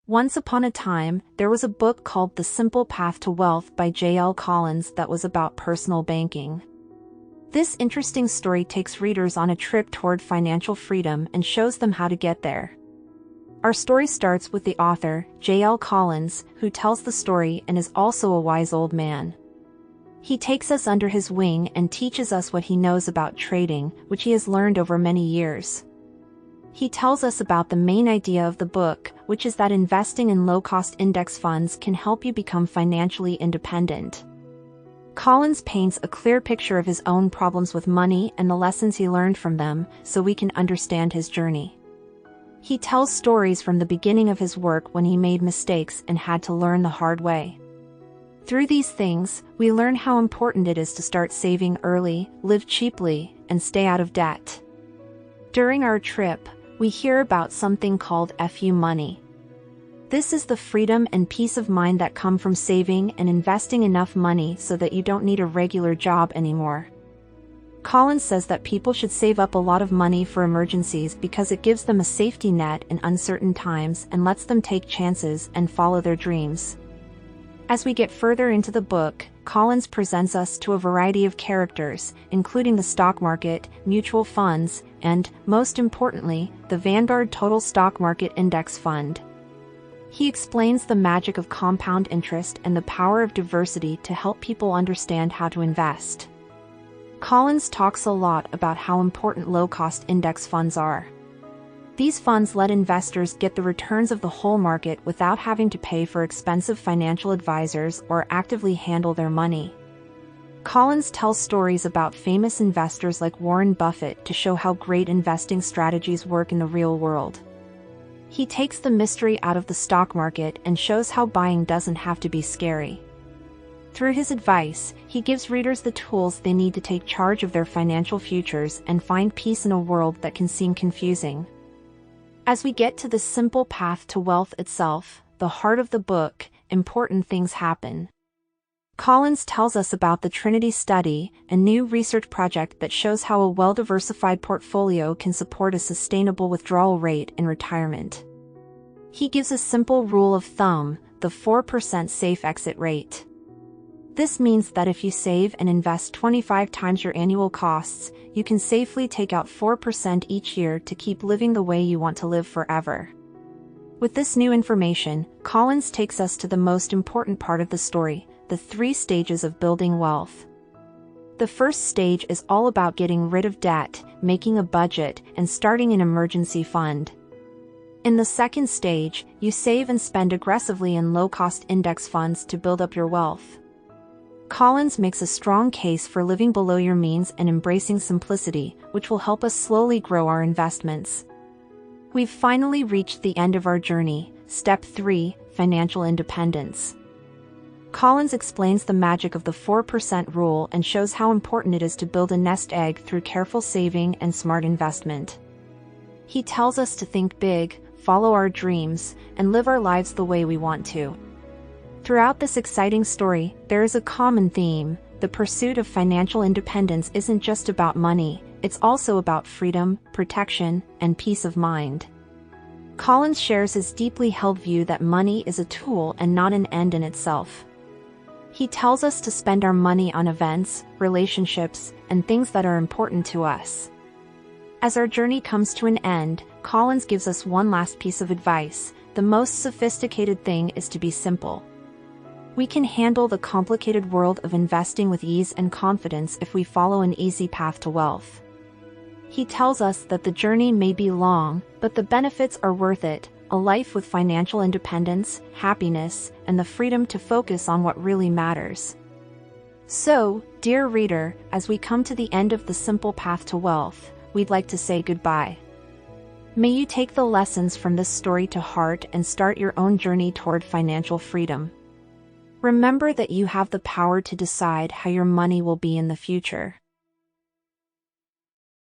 Once upon a time, there was a book called The Simple Path to Wealth by J.L. Collins that was about personal banking. This interesting story takes readers on a trip toward financial freedom and shows them how to get there. Our story starts with the author, J.L. Collins, who tells the story and is also a wise old man. He takes us under his wing and teaches us what he knows about trading, which he has learned over many years. He tells us about the main idea of the book, which is that investing in low-cost index funds can help you become financially independent. Collins paints a clear picture of his own problems with money and the lessons he learned from them, so we can understand his journey. He tells stories from the beginning of his work when he made mistakes and had to learn the hard way. Through these things, we learn how important it is to start saving early, live cheaply, and stay out of debt. During our trip, we hear about something called FU money. This is the freedom and peace of mind that come from saving and investing enough money so that you don't need a regular job anymore. Collins says that people should save up a lot of money for emergencies because it gives them a safety net in uncertain times and lets them take chances and follow their dreams. As we get further into the book, Collins presents us to a variety of characters, including the stock market, mutual funds, and, most importantly, the Vanguard Total Stock Market Index Fund. He explains the magic of compound interest and the power of diversity to help people understand how to invest. Collins talks a lot about how important low-cost index funds are. These funds let investors get the returns of the whole market without having to pay for expensive financial advisors or actively handle their money. Collins tells stories about famous investors like Warren Buffett to show how great investing strategies work in the real world. He takes the mystery out of the stock market and shows how buying doesn't have to be scary. Through his advice, he gives readers the tools they need to take charge of their financial futures and find peace in a world that can seem confusing. As we get to the simple path to wealth itself, the heart of the book, important things happen. Collins tells us about the Trinity study, a new research project that shows how a well-diversified portfolio can support a sustainable withdrawal rate in retirement. He gives a simple rule of thumb, the 4% safe exit rate. This means that if you save and invest 25 times your annual costs, you can safely take out 4% each year to keep living the way you want to live forever. With this new information, Collins takes us to the most important part of the story, the 3 stages of building wealth. The first stage is all about getting rid of debt, making a budget, and starting an emergency fund. In the second stage, you save and spend aggressively in low-cost index funds to build up your wealth. Collins makes a strong case for living below your means and embracing simplicity, which will help us slowly grow our investments. We've finally reached the end of our journey, Step 3, Financial Independence. Collins explains the magic of the 4% rule and shows how important it is to build a nest egg through careful saving and smart investment. He tells us to think big, follow our dreams, and live our lives the way we want to. Throughout this exciting story, there is a common theme. The pursuit of financial independence isn't just about money, it's also about freedom, protection, and peace of mind. Collins shares his deeply held view that money is a tool and not an end in itself. He tells us to spend our money on events, relationships, and things that are important to us. As our journey comes to an end, Collins gives us one last piece of advice: the most sophisticated thing is to be simple. We can handle the complicated world of investing with ease and confidence if we follow an easy path to wealth. He tells us that the journey may be long, but the benefits are worth it: a life with financial independence, happiness, and the freedom to focus on what really matters. So, dear reader, as we come to the end of the simple path to wealth, we'd like to say goodbye. May you take the lessons from this story to heart and start your own journey toward financial freedom. Remember that you have the power to decide how your money will be in the future.